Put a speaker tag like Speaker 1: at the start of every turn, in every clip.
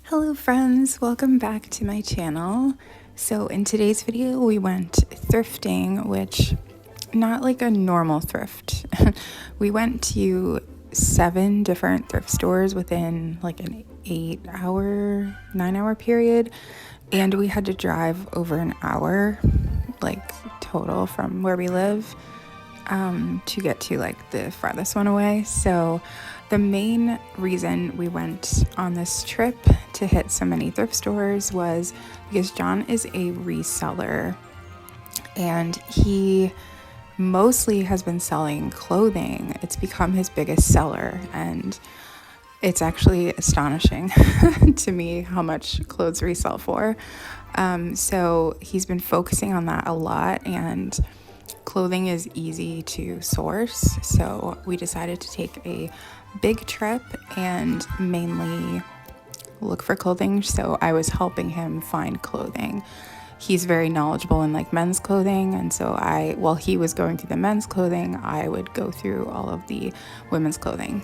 Speaker 1: Hello friends, welcome back to my channel. So in today's video we went thrifting, which not like a normal thrift. We went to 7 different thrift stores within like an 9 hour period, and we had to drive over an hour like total from where we live to get to like the farthest one away. So the main reason we went on this trip to hit so many thrift stores was because John is a reseller and he mostly has been selling clothing. It's become his biggest seller, and it's actually astonishing to me how much clothes resell for. So he's been focusing on that a lot, and clothing is easy to source. So we decided to take a big trip and mainly look for clothing. So I was helping him find clothing. He's very knowledgeable in like men's clothing, and so while he was going through the men's clothing, I would go through all of the women's clothing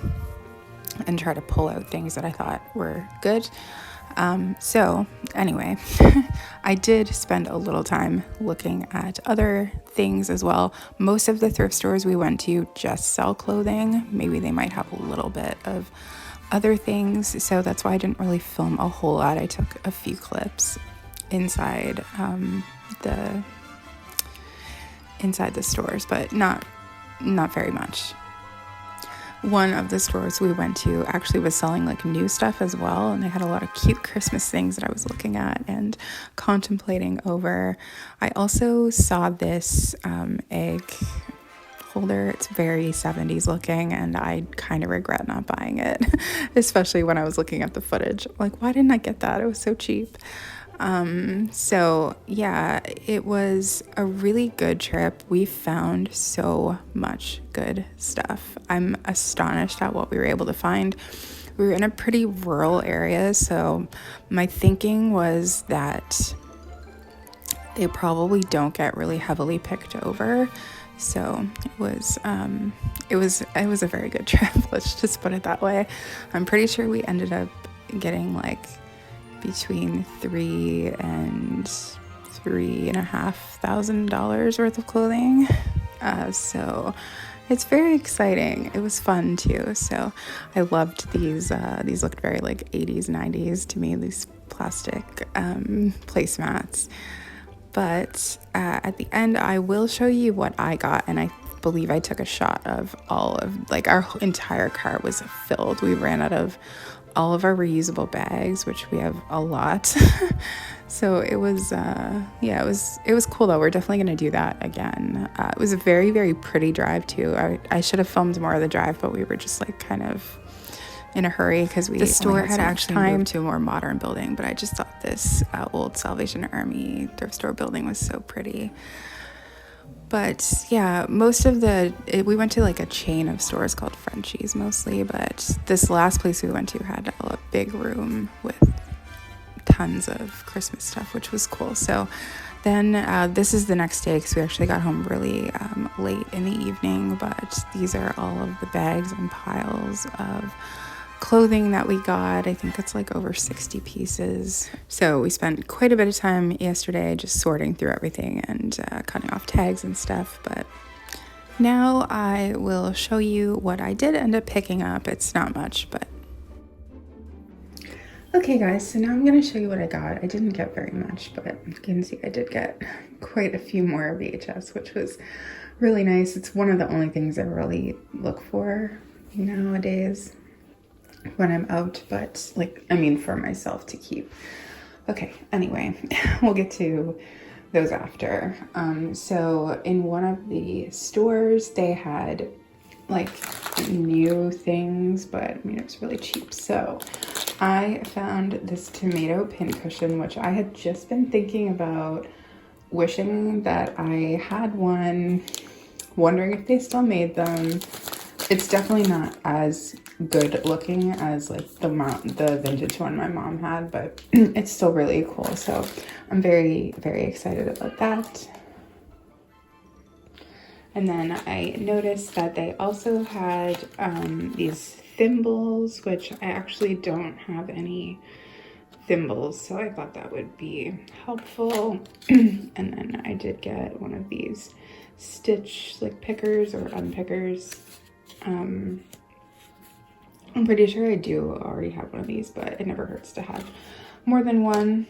Speaker 1: and try to pull out things that I thought were good. So anyway, I did spend a little time looking at other things as well. Most of the thrift stores we went to just sell clothing. Maybe they might have a little bit of other things, so that's why I didn't really film a whole lot. I took a few clips inside the stores, but not very much. One of the stores we went to actually was selling like new stuff as well, and they had a lot of cute Christmas things that I was looking at and contemplating over. I also saw this egg holder. It's very 70s looking, and I kind of regret not buying it, especially when I was looking at the footage. Like, why didn't I get that? It was so cheap. So yeah, it was a really good trip. We found so much good stuff. I'm astonished at what we were able to find. We were in a pretty rural area, so my thinking was that they probably don't get really heavily picked over. So it was a very good trip. Let's just put it that way. I'm pretty sure we ended up getting like between $3,000 and $3,500 worth of clothing. So it's very exciting. It was fun too. So I loved these. These looked very like 80s, 90s to me, these plastic placemats. But at the end, I will show you what I got, and I believe I took a shot of all of, like, our entire cart was filled. We ran out of all of our reusable bags, which we have a lot. So it was it was cool though. We're definitely gonna do that again. It was a very, very pretty drive too. I should have filmed more of the drive, but we were just like kind of in a hurry because the store had actually moved to a more modern building, but I just thought this old Salvation Army thrift store building was so pretty. But yeah, we went to like a chain of stores called Frenchies mostly, but this last place we went to had a big room with tons of Christmas stuff, which was cool. So then this is the next day because we actually got home really late in the evening, but these are all of the bags and piles of clothing that we got. I think it's like over 60 pieces. So we spent quite a bit of time yesterday just sorting through everything and cutting off tags and stuff. But now I will show you what I did end up picking up. It's not much, but okay guys, so now I'm going to show you what I got. I didn't get very much, but you can see I did get quite a few more VHS, which was really nice. It's one of the only things I really look for nowadays when I'm out, but like, I mean, for myself to keep. Okay, anyway, we'll get to those after. So in one of the stores, they had like new things, but I mean, it was really cheap. So I found this tomato pincushion, which I had just been thinking about wishing that I had one, wondering if they still made them. It's definitely not as good looking as like the vintage one my mom had, but it's still really cool. So I'm very, very excited about that. And then I noticed that they also had these thimbles, which I actually don't have any thimbles, so I thought that would be helpful. And then I did get one of these stitch like pickers or unpickers. I'm pretty sure I do already have one of these, but it never hurts to have more than one.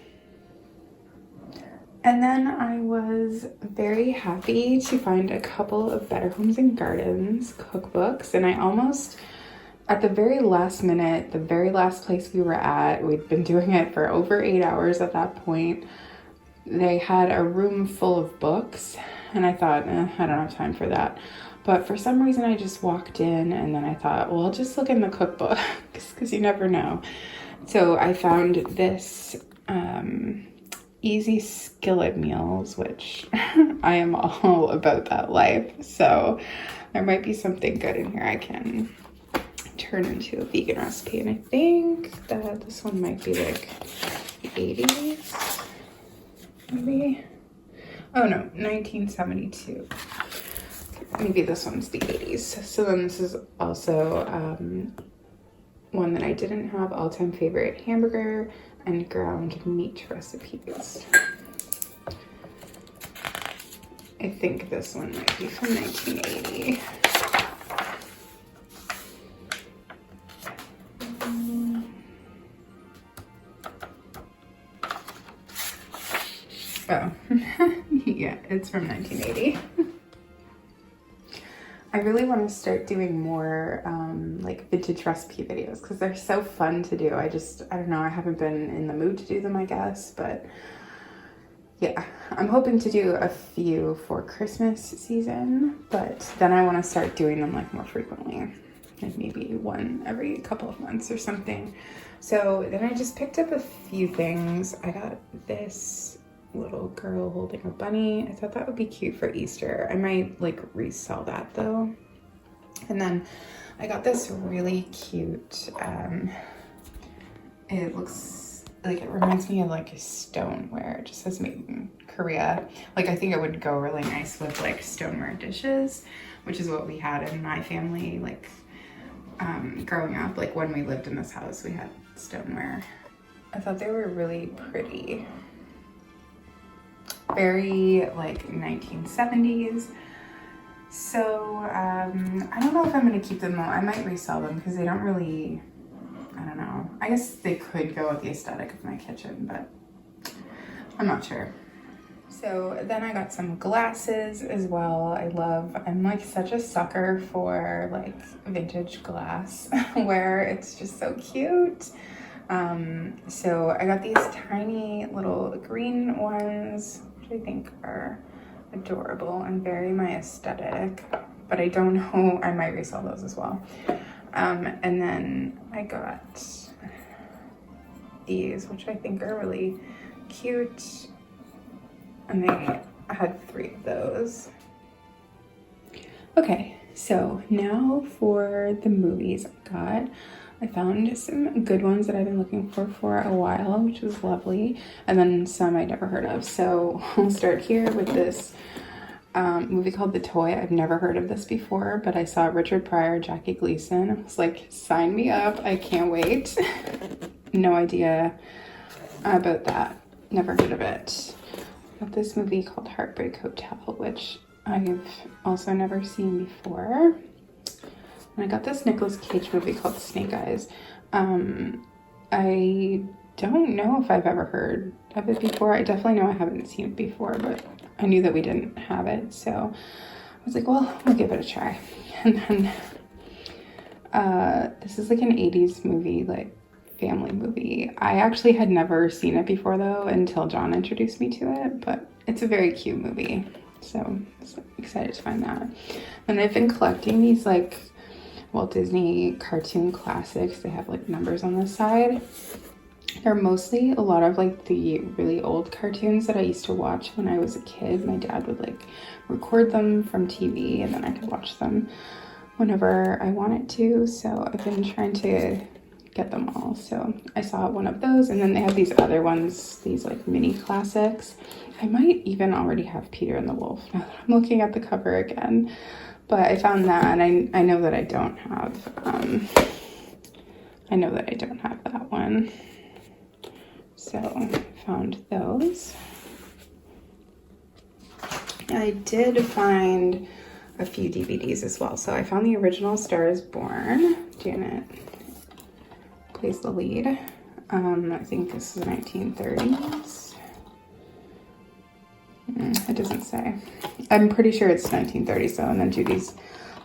Speaker 1: And then I was very happy to find a couple of Better Homes and Gardens cookbooks, and I almost, at the very last minute, the very last place we were at, we'd been doing it for over 8 hours at that point, they had a room full of books, and I thought, I don't have time for that. But for some reason I just walked in, and then I thought, well, I'll just look in the cookbooks because you never know. So I found this easy skillet meals, which I am all about that life. So there might be something good in here I can turn into a vegan recipe. And I think that this one might be like the 80s, maybe. Oh no, 1972. Maybe this one's the 80s. So then this is also one that I didn't have, all-time favorite hamburger and ground meat recipes. I think this one might be from 1980. Oh, yeah, it's from 1980. I really want to start doing more like vintage recipe videos because they're so fun to do. I don't know, I haven't been in the mood to do them, I guess, but yeah, I'm hoping to do a few for Christmas season, but then I want to start doing them like more frequently, like maybe one every couple of months or something. So then I just picked up a few things. I got this little girl holding a bunny. I thought that would be cute for Easter. I might like resell that though. And then I got this really cute, it looks like, it reminds me of like a stoneware. It just says made in Korea. Like I think it would go really nice with like stoneware dishes, which is what we had in my family, like growing up. Like when we lived in this house, we had stoneware. I thought they were really pretty. Very like 1970s. So I don't know if I'm gonna keep them though. I might resell them because they don't really, I don't know. I guess they could go with the aesthetic of my kitchen, but I'm not sure. So then I got some glasses as well. I'm like such a sucker for like vintage glassware. It's just so cute. So I got these tiny little green ones, I think are adorable and very my aesthetic, but I don't know, I might resell those as well. And then I got these, which I think are really cute, and they had 3 of those. Okay, so now for the movies I found some good ones that I've been looking for a while, which was lovely, and then some I'd never heard of. So I'll start here with this movie called The Toy. I've never heard of this before, but I saw Richard Pryor, Jackie Gleason. I was like, sign me up, I can't wait. No idea about that, never heard of it. Got this movie called Heartbreak Hotel, which I've also never seen before. And I got this Nicolas Cage movie called Snake Eyes. I don't know if I've ever heard of it before. I definitely know I haven't seen it before, but I knew that we didn't have it. So I was like, well, we'll give it a try. And then this is like an 80s movie, like family movie. I actually had never seen it before though, until John introduced me to it, but it's a very cute movie. So I'm excited to find that. And I've been collecting these like Walt Disney cartoon classics. They have like numbers on the side. They're mostly a lot of like the really old cartoons that I used to watch when I was a kid. My dad would like record them from TV and then I could watch them whenever I wanted to. So I've been trying to get them all. So I saw one of those, and then they have these other ones, these like mini classics. I might even already have Peter and the Wolf now that I'm looking at the cover again. But I found that, and I know that I don't have, that one. So I found those. I did find a few DVDs as well. So I found the original Star is Born. Janet plays the lead. I think this is 1930s. It doesn't say. I'm pretty sure it's 1930. So, and then Judy's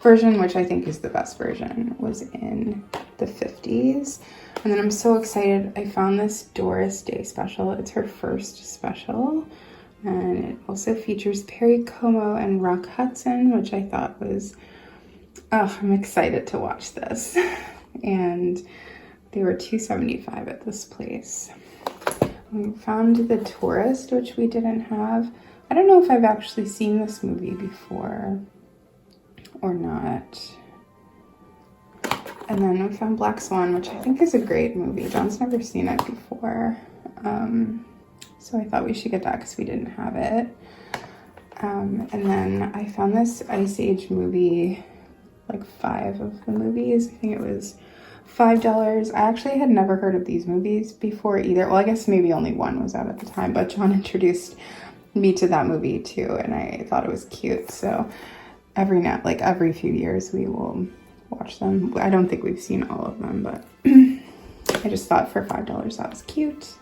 Speaker 1: version, which I think is the best version, was in the 50s. And then I'm so excited. I found this Doris Day special. It's her first special. And it also features Perry Como and Rock Hudson, which I thought was, oh, I'm excited to watch this. And they were $2.75 at this place. We found The Tourist, which we didn't have. I don't know if I've actually seen this movie before or not. And then we found Black Swan, which I think is a great movie. John's never seen it before. So I thought we should get that because we didn't have it. And then I found this Ice Age movie, like 5 of the movies. I think it was $5. I actually had never heard of these movies before either. Well, I guess maybe only one was out at the time, but John introduced me to that movie too, and I thought it was cute. So every few years we will watch them. I don't think we've seen all of them, but I just thought for $5 that was cute.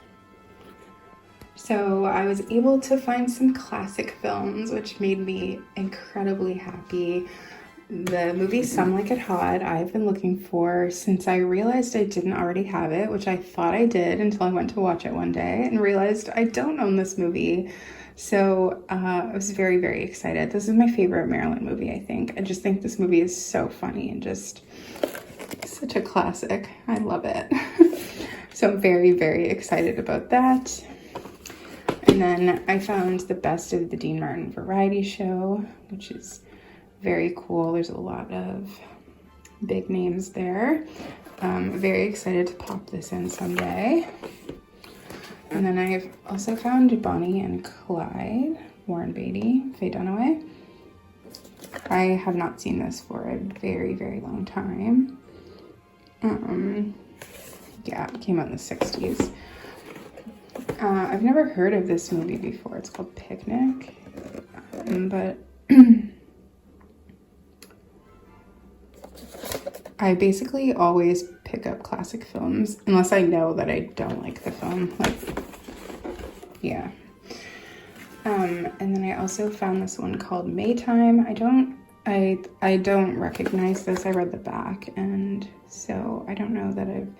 Speaker 1: So I was able to find some classic films, which made me incredibly happy. The movie Some Like It Hot I've been looking for since I realized I didn't already have it, which I thought I did until I went to watch it one day and realized I don't own this movie. So I was very, very excited. This is my favorite Marilyn movie, I think. I just think this movie is so funny and just such a classic. I love it. So I'm very, very excited about that. And then I found the Best of the Dean Martin Variety Show, which is very cool. There's a lot of big names there. Very excited to pop this in someday. And then I've also found Bonnie and Clyde, Warren Beatty, Faye Dunaway. I have not seen this for a very, very long time. Yeah, it came out in the 60s. I've never heard of this movie before. It's called Picnic, but I basically always pick up classic films unless I know that I don't like the film. Like, yeah. And then I also found this one called Maytime. I don't recognize this. I read the back, and so I don't know that I've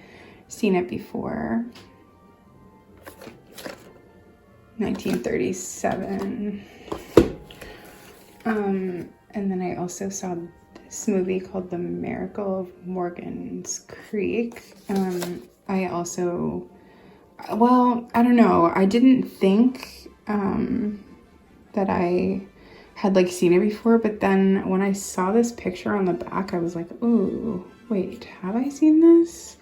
Speaker 1: seen it before. 1937. And then I also saw this movie called The Miracle of Morgan's Creek. I also, well, I don't know. I didn't think that I had like seen it before, but then when I saw this picture on the back, I was like, ooh, wait, have I seen this?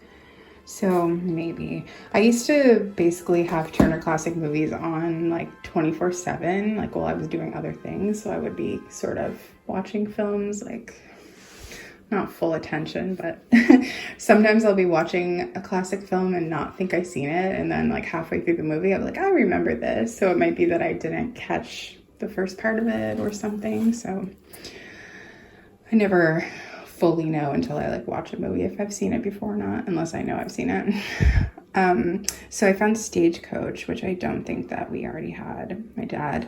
Speaker 1: So maybe. I used to basically have Turner Classic Movies on like 24/7, like while I was doing other things. So I would be sort of watching films, like not full attention, but sometimes I'll be watching a classic film and not think I've seen it. And then like halfway through the movie, I'm like, I remember this. So it might be that I didn't catch the first part of it or something. So I never fully know until I like watch a movie if I've seen it before or not, unless I know I've seen it. So I found Stagecoach, which I don't think that we already had. My dad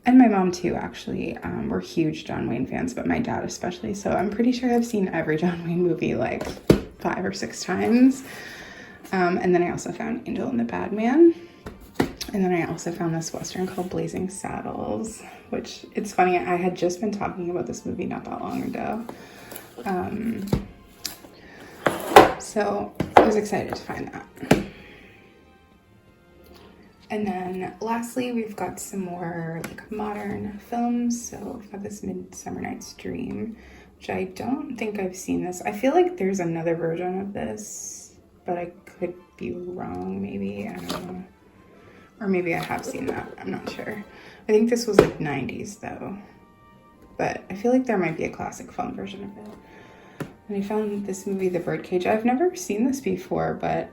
Speaker 1: and my mom too, actually, were huge John Wayne fans, but my dad especially. So I'm pretty sure I've seen every John Wayne movie like 5 or 6 times. And then I also found Angel and the Bad Man. And then I also found this Western called Blazing Saddles, which it's funny, I had just been talking about this movie not that long ago. So I was excited to find that. And then lastly, we've got some more like modern films. So we've got this Midsummer Night's Dream, which I don't think I've seen this. I feel like there's another version of this, but I could be wrong, maybe. I don't know. Or maybe I have seen that. I'm not sure. I think this was like 90s though. But I feel like there might be a classic film version of it. And I found this movie, The Birdcage. I've never seen this before, but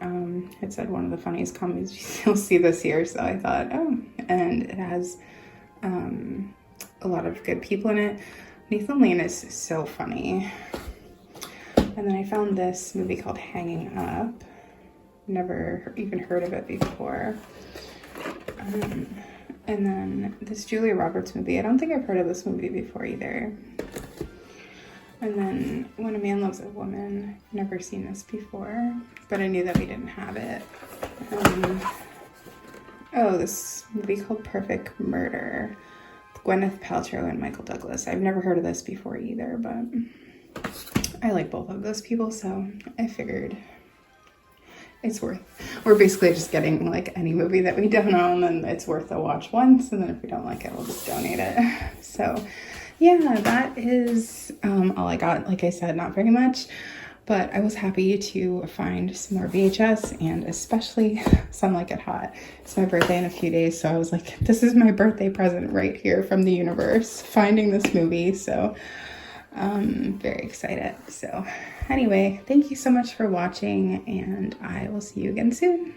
Speaker 1: it said one of the funniest comedies. You'll see this here, so I thought, oh. And it has a lot of good people in it. Nathan Lane is so funny. And then I found this movie called Hanging Up. Never even heard of it before. And then this Julia Roberts movie. I don't think I've heard of this movie before either. And then When a Man Loves a Woman. Never seen this before, but I knew that we didn't have it. Oh, this movie called Perfect Murder. Gwyneth Paltrow and Michael Douglas. I've never heard of this before either, but I like both of those people, so I figured it's worth. We're basically just getting like any movie that we don't own, and it's worth a watch once, and then if we don't like it, we'll just donate it. So yeah, that is all I got. Like I said, not very much, but I was happy to find some more VHS, and especially Some Like It Hot. It's my birthday in a few days, so I was like, this is my birthday present right here from the universe, finding this movie. So very excited. So anyway, thank you so much for watching, and I will see you again soon.